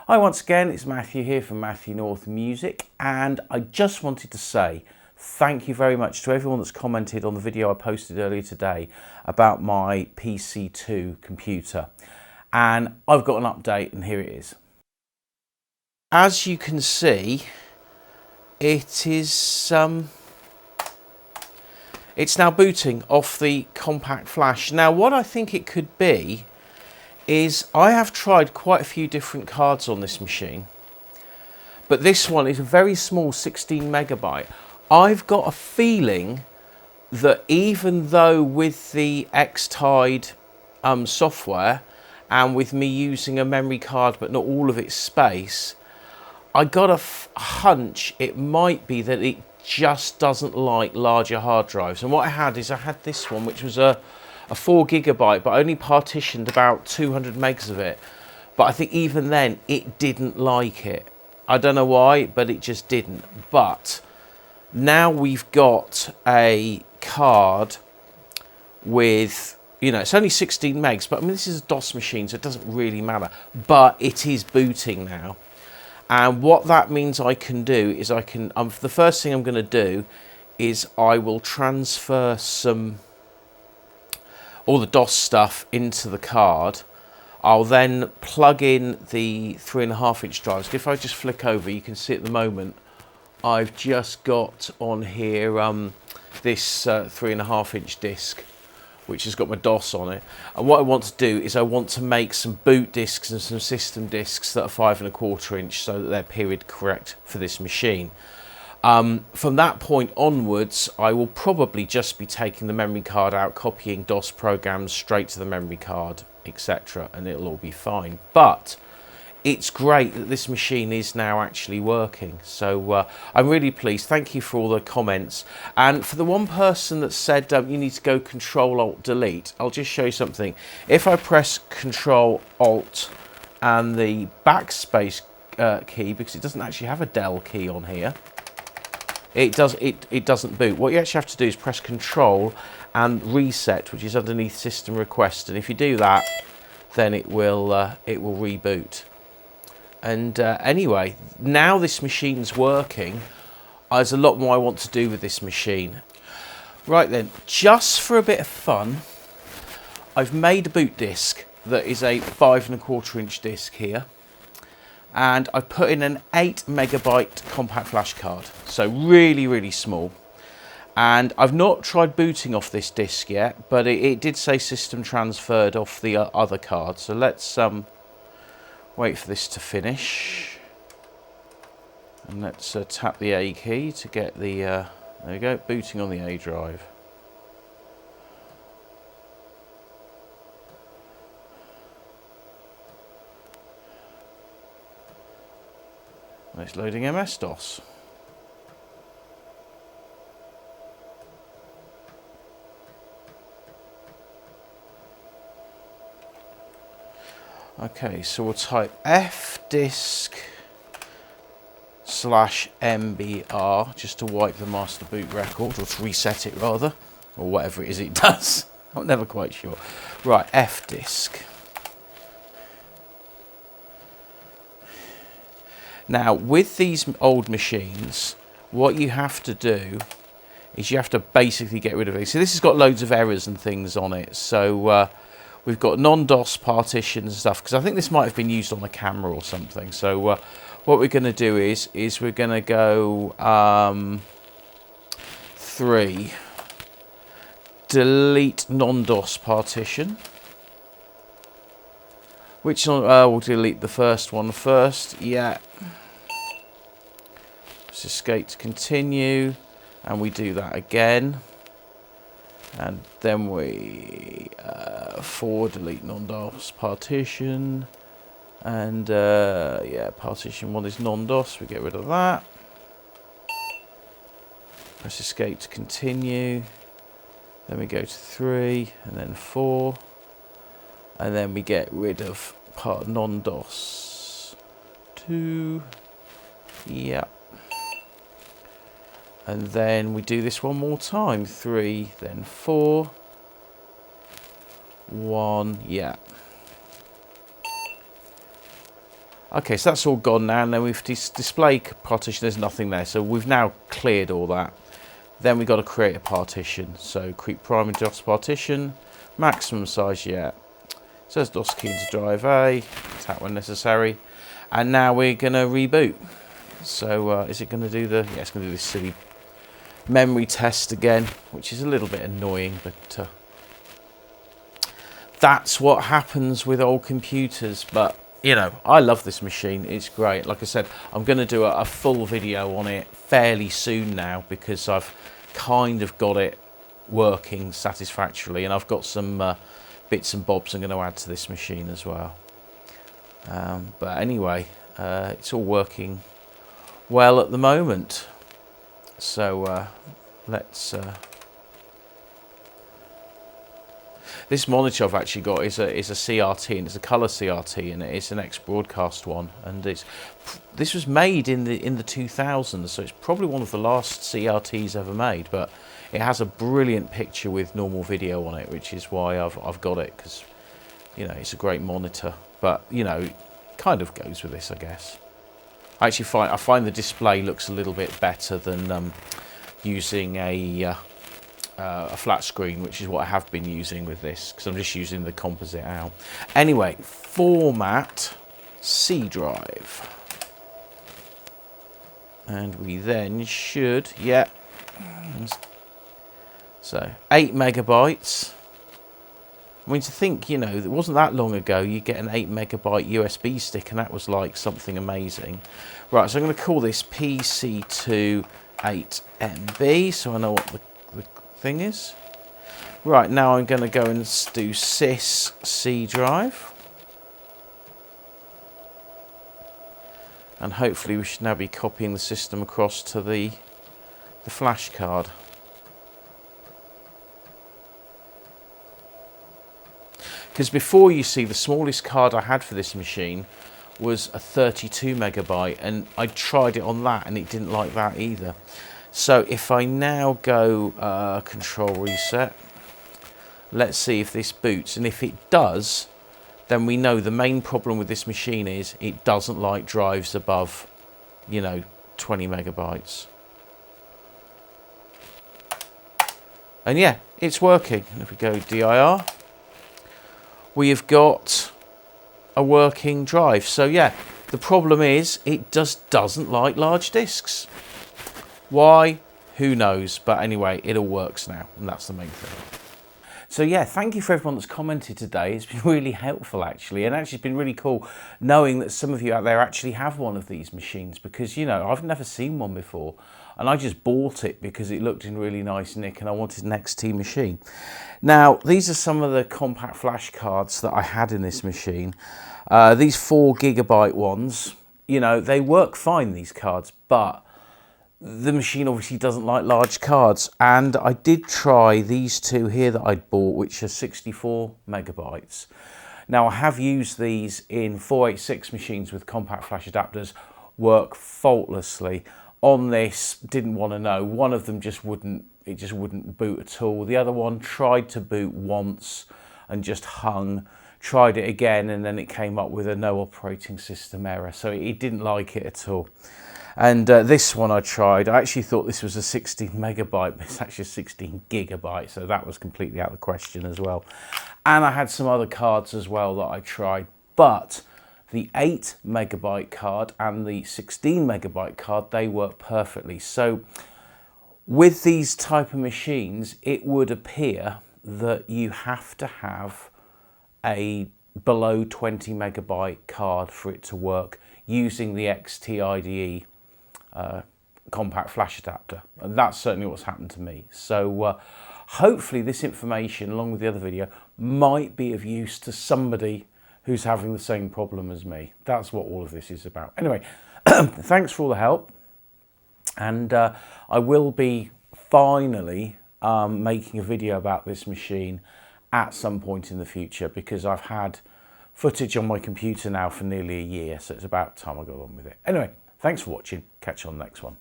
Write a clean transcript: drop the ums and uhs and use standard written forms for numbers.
Hi once again, it's Matthew here from Matthew North Music, and I just wanted to say thank you very much to everyone that's commented on the video I posted earlier today about my PC2 computer. And I've got an update, and here it is. As you can see, it is it's now booting off the Compact Flash. Now what I think it could be is I have tried quite a few different cards on this machine, but this one is a very small 16 megabyte. I've got a feeling that even though with the XTIDE software and with me using a memory card but not all of its space, I got a hunch it might be that it just doesn't like larger hard drives. And what I had this one, which was a 4 gigabyte, but only partitioned about 200 megs of it. But I think even then it didn't like it. I don't know why, but it just didn't. But now we've got a card with, you know, it's only 16 megs, but I mean, this is a DOS machine, so it doesn't really matter. But it is booting now. And what that means I can do is I can, the first thing I'm going to do is I will transfer all the DOS stuff into the card. I'll then plug in the 3.5 inch drives. If I just flick over, you can see at the moment I've just got on here this 3.5 inch disc, which has got my DOS on it. And what I want to do is I want to make some boot discs and some system discs that are 5.25 inch so that they're period correct for this machine. From that point onwards, I will probably just be taking the memory card out, copying DOS programs straight to the memory card, etc., and it'll all be fine. But it's great that this machine is now actually working, so I'm really pleased. Thank you for all the comments. And for the one person that said you need to go Control-Alt-Delete, I'll just show you something. If I press Control-Alt and the backspace key, because it doesn't actually have a del key on here, it doesn't boot. What you actually have to do is press Control and Reset, which is underneath System Request, and if you do that, then it will reboot. And anyway, now this machine's working, there's a lot more I want to do with this machine. Right then, just for a bit of fun, I've made a boot disc that is a 5.25 inch disc here. And I put in an 8 megabyte compact flash card, so really, really small. And I've not tried booting off this disk yet, but it did say system transferred off the other card. So let's wait for this to finish. And let's tap the A key to get the, there we go, booting on the A drive. It's loading MS-DOS. Okay, so we'll type fdisk/mbr just to wipe the master boot record, or to reset it rather, or whatever it is it does. I'm never quite sure. Right, fdisk. Now, with these old machines, what you have to do is you have to basically get rid of it. So this has got loads of errors and things on it. So we've got non-DOS partitions and stuff, because I think this might have been used on the camera or something. So what we're going to do is we're going to go 3, delete non-DOS partition. Which we'll delete the first one first. Yeah. Let's escape to continue, and we do that again. And then we 4, delete non-DOS partition. And yeah, partition 1 is non-DOS. We get rid of that. Press escape to continue. Then we go to 3, and then 4. And then we get rid of part non-DOS 2, yeah. And then we do this one more time, 3, then 4, 1, yeah. Okay, so that's all gone now, and then we've display partition, there's nothing there, so we've now cleared all that. Then we've got to create a partition, so create primary DOS partition, maximum size, yeah. Says DOS key into drive A, tap when necessary, and now we're going to reboot. So is it going to do the, yeah, it's going to do this silly memory test again, which is a little bit annoying, but that's what happens with old computers. But you know, I love this machine, it's great. Like I said, I'm going to do a full video on it fairly soon now, because I've kind of got it working satisfactorily, and I've got some bits and bobs I'm going to add to this machine as well. But anyway, it's all working well at the moment. So let's this monitor I've actually got is a CRT, and it's a colour CRT, and it's an ex-broadcast one, and this was made in the 2000s, so it's probably one of the last CRTs ever made, but it has a brilliant picture with normal video on it, which is why I've got it, because you know, it's a great monitor. But you know, it kind of goes with this, I guess. I find the display looks a little bit better than using a flat screen, which is what I have been using with this, because I'm just using the composite out. Anyway, format C drive, and we then should, yeah, so 8 megabytes. I mean, to think, you know, it wasn't that long ago you get an 8 megabyte USB stick, and that was like something amazing. Right, so I'm going to call this PC2 8MB, so I know what the thing is. Right, now I'm going to go and do sys C drive, and hopefully we should now be copying the system across to the flash card. Because before, you see, the smallest card I had for this machine was a 32 megabyte, and I tried it on that and it didn't like that either. So if I now go control reset, let's see if this boots, and if it does, then we know the main problem with this machine is it doesn't like drives above, you know, 20 megabytes. And yeah, it's working. And if we go dir, we have got a working drive. So yeah, the problem is it just doesn't like large disks. Why? Who knows? But anyway, it all works now, and that's the main thing. So yeah, thank you for everyone that's commented today. It's been really helpful, actually, and actually it's been really cool knowing that some of you out there actually have one of these machines, because, you know, I've never seen one before, and I just bought it because it looked in really nice nick and I wanted an XT machine. Now, these are some of the compact flash cards that I had in this machine. These 4 gigabyte ones, you know, they work fine, these cards, but the machine obviously doesn't like large cards. And I did try these two here that I'd bought, which are 64 megabytes. Now, I have used these in 486 machines with compact flash adapters, work faultlessly. On this, didn't want to know. One of them just wouldn't boot at all. The other one tried to boot once and just hung. Tried it again, and then it came up with a no operating system error. So it didn't like it at all. And this one I tried, I actually thought this was a 16 megabyte, but it's actually 16 gigabyte. So that was completely out of the question as well. And I had some other cards as well that I tried, but the 8 megabyte card and the 16 megabyte card, they work perfectly. So with these type of machines, it would appear that you have to have a below 20 megabyte card for it to work using the XTIDE compact flash adapter. And that's certainly what's happened to me. So hopefully this information, along with the other video, might be of use to somebody who's having the same problem as me. That's what all of this is about. Anyway, thanks for all the help. And I will be finally making a video about this machine at some point in the future, because I've had footage on my computer now for nearly a year, so it's about time I got on with it. Anyway, thanks for watching. Catch you on the next one.